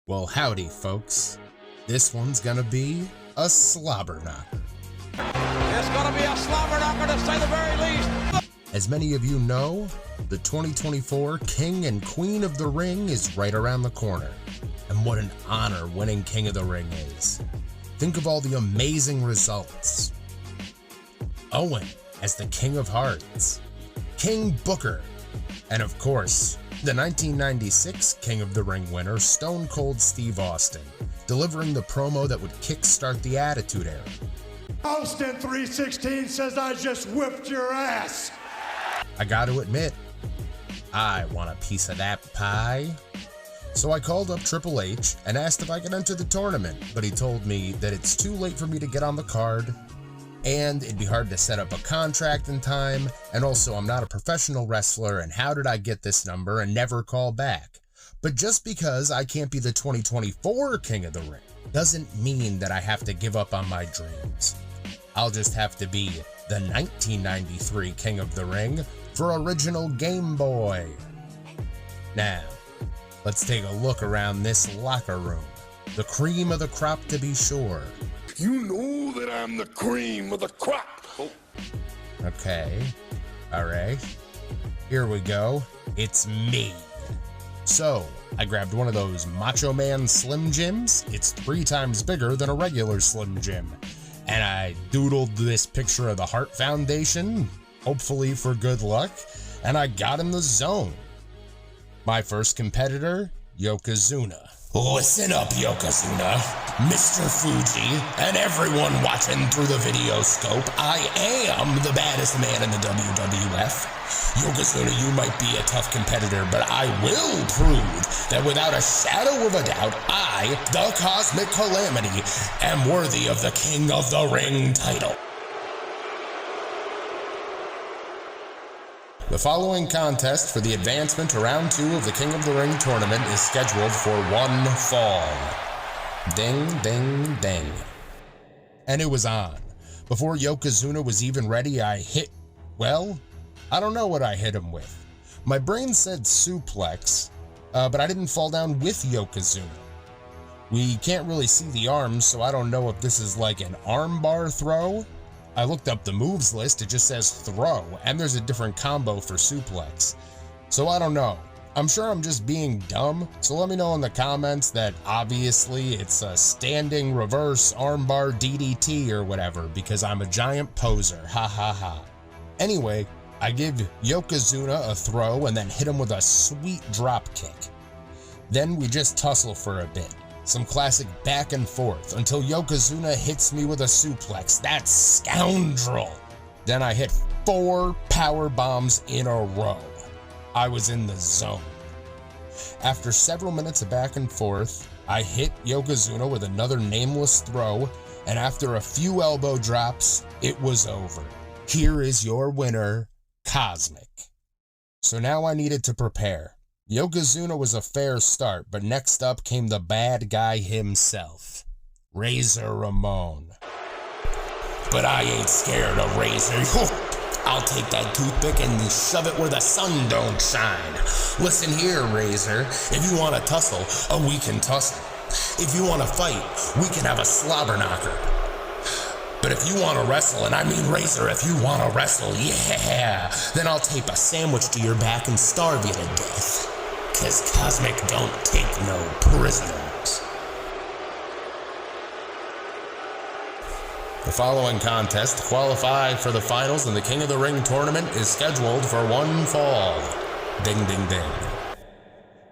Well, howdy, folks. This one's gonna be a slobber knocker. It's gonna be a slobber knocker to say the very least. As many of you know, the 2024 King and Queen of the Ring is right around the corner. And what an honor winning King of the Ring is. Think of all the amazing results. Owen as the King of Hearts, King Booker, and of course, the 1996 King of the Ring winner, Stone Cold Steve Austin, delivering the promo that would kickstart the Attitude Era. Austin 316 says I just whipped your ass. I gotta admit, I want a piece of that pie. So I called up Triple H and asked if I could enter the tournament, but he told me that it's too late for me to get on the card, and it'd be hard to set up a contract in time, and also I'm not a professional wrestler, and how did I get this number and never call back? But just because I can't be the 2024 King of the Ring doesn't mean that I have to give up on my dreams. I'll just have to be the 1993 King of the Ring for original Gameboy. Now, let's take a look around this locker room. The cream of the crop, to be sure. You know that I'm the cream of the crop. Oh. Okay, alright. Here we go. It's me. So, I grabbed one of those Macho Man Slim Jims. It's 3 times bigger than a regular Slim Jim. And I doodled this picture of the Heart Foundation, hopefully for good luck, and I got in the zone. My first competitor, Yokozuna. Listen up, Yokozuna, Mr. Fuji, and everyone watching through the video scope. I am the baddest man in the WWF. Yokozuna, you might be a tough competitor, but I will prove that without a shadow of a doubt, I, the Cosmic Calamity, am worthy of the King of the Ring title. The following contest for the advancement to round 2 of the King of the Ring tournament is scheduled for one fall. Ding, ding, ding. And it was on. Before Yokozuna was even ready, I hit, well, I don't know what I hit him with. My brain said suplex, but I didn't fall down with Yokozuna. We can't really see the arms, so I don't know if this is like an armbar throw. I looked up the moves list, it just says throw, and there's a different combo for suplex. So I don't know. I'm sure I'm just being dumb, so let me know in the comments that obviously it's a standing reverse armbar DDT or whatever, because I'm a giant poser, ha ha ha. Anyway, I give Yokozuna a throw and then hit him with a sweet drop kick. Then we just tussle for a bit. Some classic back and forth until Yokozuna hits me with a suplex. That scoundrel! Then I hit 4 power bombs in a row. I was in the zone. After several minutes of back and forth, I hit Yokozuna with another nameless throw, and after a few elbow drops, it was over. Here is your winner, Cosmic. So now I needed to prepare. Yokozuna was a fair start, but next up came the bad guy himself, Razor Ramon. But I ain't scared of Razor. I'll take that toothpick and shove it where the sun don't shine. Listen here, Razor, if you want to tussle, we can tussle. If you want to fight, we can have a slobber knocker. But if you want to wrestle, and I mean Razor, if you want to wrestle, yeah, then I'll tape a sandwich to your back and starve you to death. 'Cause Cosmic don't take no prisoners. The following contest to qualify for the finals in the King of the Ring tournament is scheduled for one fall. Ding, ding, ding.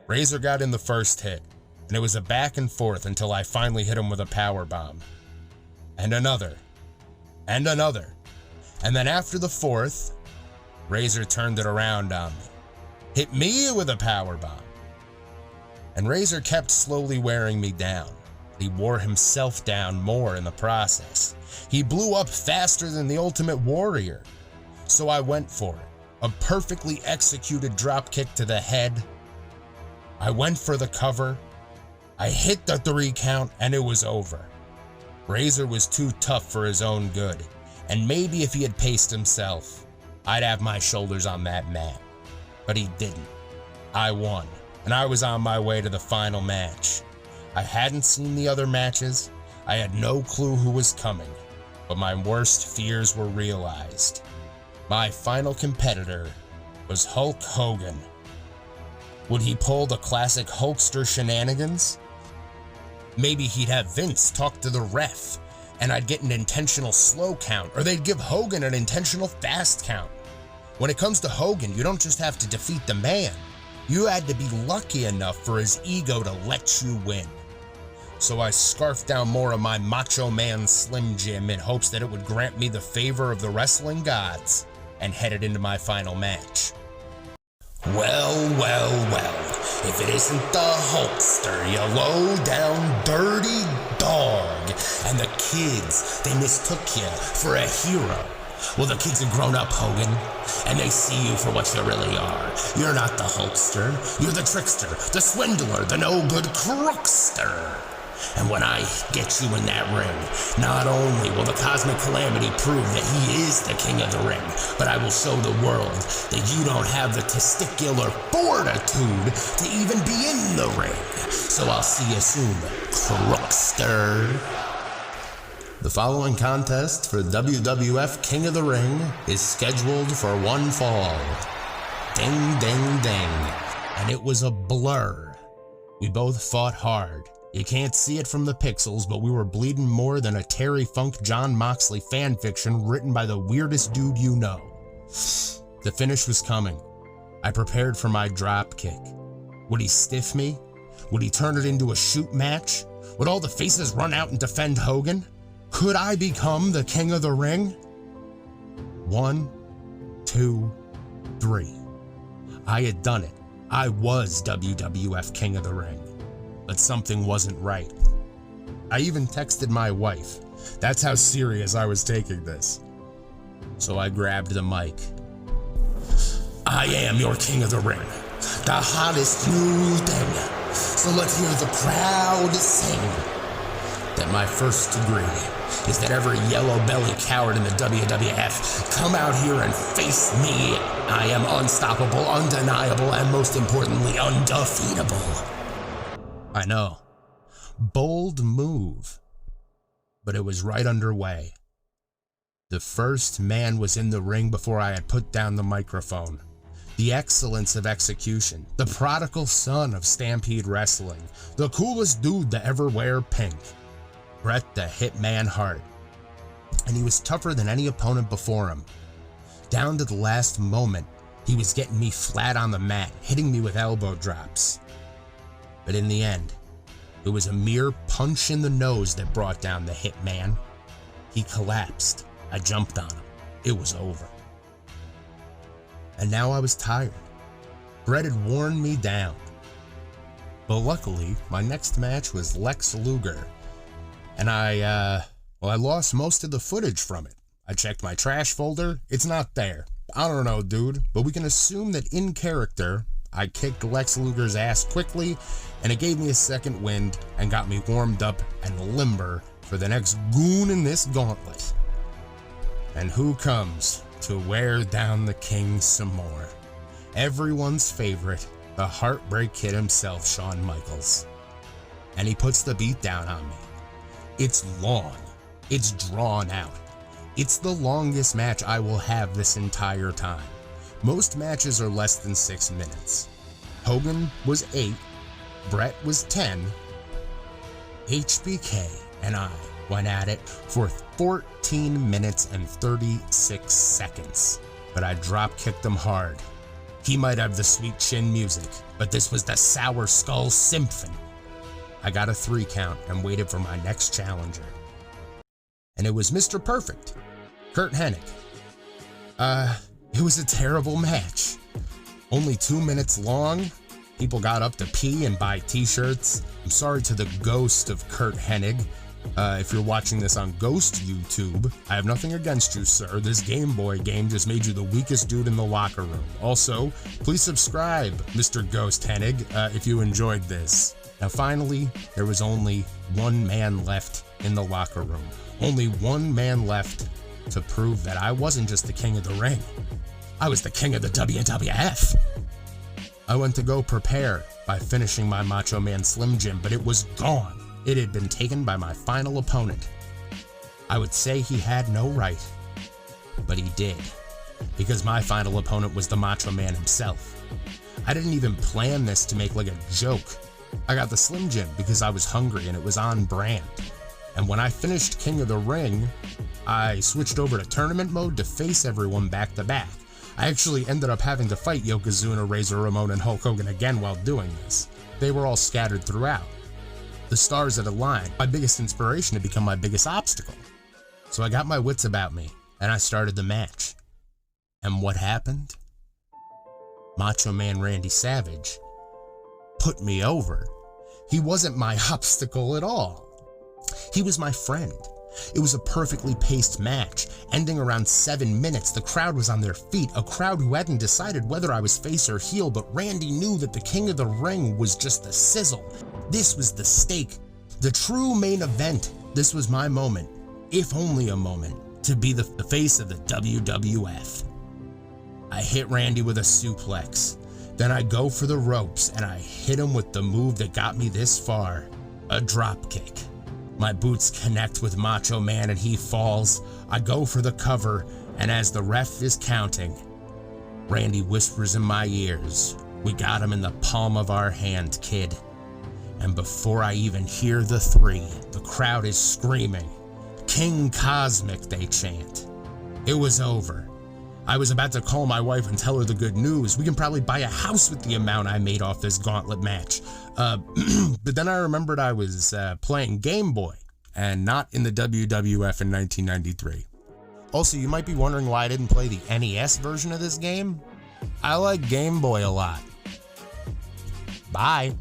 Razor got in the first hit, and it was a back and forth until I finally hit him with a power bomb. And another. And another. And then after the fourth, Razor turned it around on me. Hit me with a power bomb. And Razor kept slowly wearing me down. He wore himself down more in the process. He blew up faster than the Ultimate Warrior. So I went for it. A perfectly executed drop kick to the head. I went for the cover. I hit the 3 count and it was over. Razor was too tough for his own good. And maybe if he had paced himself, I'd have my shoulders on that mat. But he didn't. I won, and I was on my way to the final match. I hadn't seen the other matches. I had no clue who was coming, but my worst fears were realized. My final competitor was Hulk Hogan. Would he pull the classic Hulkster shenanigans? Maybe he'd have Vince talk to the ref, and I'd get an intentional slow count, or they'd give Hogan an intentional fast count. When it comes to Hogan, you don't just have to defeat the man. You had to be lucky enough for his ego to let you win. So I scarfed down more of my Macho Man Slim Jim in hopes that it would grant me the favor of the wrestling gods, and headed into my final match. Well, if it isn't the Hulkster, you low-down dirty dog, and the kids, they mistook you for a hero. Well, the kids have grown up, Hogan, and they see you for what you really are. You're not the Hulkster, you're the trickster, the swindler, the no-good crookster. And when I get you in that ring, not only will the Cosmic Calamity prove that he is the king of the ring, but I will show the world that you don't have the testicular fortitude to even be in the ring. So I'll see you soon, crookster. The following contest for WWF King of the Ring is scheduled for one fall. Ding, ding, ding. And it was a blur. We both fought hard. You can't see it from the pixels, but we were bleeding more than a Terry Funk John Moxley fanfiction written by the weirdest dude you know. The finish was coming. I prepared for my drop kick. Would he stiff me? Would he turn it into a shoot match? Would all the faces run out and defend Hogan? Could I become the king of the ring? 1, 2, 3. I had done it. I was WWF King of the Ring. But something wasn't right. I even texted my wife. That's how serious I was taking this. So I grabbed the mic. I am your king of the ring, the hottest new thing. So let's hear the crowd sing that my first degree is that every yellow belly coward in the WWF come out here and face me. I am unstoppable, undeniable, and most importantly, undefeatable. I know. Bold move. But it was right underway. The first man was in the ring before I had put down the microphone. The excellence of execution. The prodigal son of Stampede Wrestling. The coolest dude to ever wear pink. Bret the Hitman Hart. And he was tougher than any opponent before him. Down to the last moment, he was getting me flat on the mat, hitting me with elbow drops. But in the end, it was a mere punch in the nose that brought down the Hitman. He collapsed. I jumped on him. It was over. And now I was tired. Bret had worn me down. But luckily, my next match was Lex Luger. And I lost most of the footage from it. I checked my trash folder. It's not there. I don't know, dude, but we can assume that in character, I kicked Lex Luger's ass quickly, and it gave me a second wind and got me warmed up and limber for the next goon in this gauntlet. And who comes to wear down the king some more? Everyone's favorite, the Heartbreak Kid himself, Shawn Michaels. And he puts the beat down on me. It's long. It's drawn out. It's the longest match I will have this entire time. Most matches are less than 6 minutes. Hogan was 8, Bret was 10. HBK and I went at it for 14 minutes and 36 seconds. But I drop kicked him hard. He might have the sweet chin music, but this was the Sour Skull Symphony. I got a 3 count and waited for my next challenger. And it was Mr. Perfect, Curt Hennig. It was a terrible match. Only 2 minutes long. People got up to pee and buy t-shirts. I'm sorry to the ghost of Curt Hennig. If you're watching this on Ghost YouTube, I have nothing against you, sir. This Game Boy game just made you the weakest dude in the locker room. Also, please subscribe, Mr. Ghost Hennig, if you enjoyed this. Now finally, there was only one man left in the locker room. Only one man left to prove that I wasn't just the king of the ring. I was the king of the WWF. I went to go prepare by finishing my Macho Man Slim Jim, but it was gone. It had been taken by my final opponent. I would say he had no right, but he did, because my final opponent was the Macho Man himself. I didn't even plan this to make like a joke. I got the Slim Jim because I was hungry and it was on brand. And when I finished King of the Ring, I switched over to tournament mode to face everyone back to back. I actually ended up having to fight Yokozuna, Razor Ramon, and Hulk Hogan again while doing this. They were all scattered throughout. The stars had aligned, my biggest inspiration to become my biggest obstacle. So I got my wits about me, and I started the match. And what happened? Macho Man Randy Savage put me over. He wasn't my obstacle at all. He was my friend. It was a perfectly paced match, ending around 7 minutes. The crowd was on their feet, a crowd who hadn't decided whether I was face or heel, but Randy knew that the King of the Ring was just the sizzle. This was the stake, the true main event. This was my moment, if only a moment, to be the face of the WWF. I hit Randy with a suplex. Then I go for the ropes and I hit him with the move that got me this far, a drop kick. My boots connect with Macho Man and he falls. I go for the cover, and as the ref is counting, Randy whispers in my ears, "We got him in the palm of our hand, kid." And before I even hear the three, the crowd is screaming, "King Cosmic," they chant. It was over. I was about to call my wife and tell her the good news. We can probably buy a house with the amount I made off this gauntlet match. But then I remembered I was playing Game Boy and not in the WWF in 1993. Also, you might be wondering why I didn't play the NES version of this game. I like Game Boy a lot. Bye.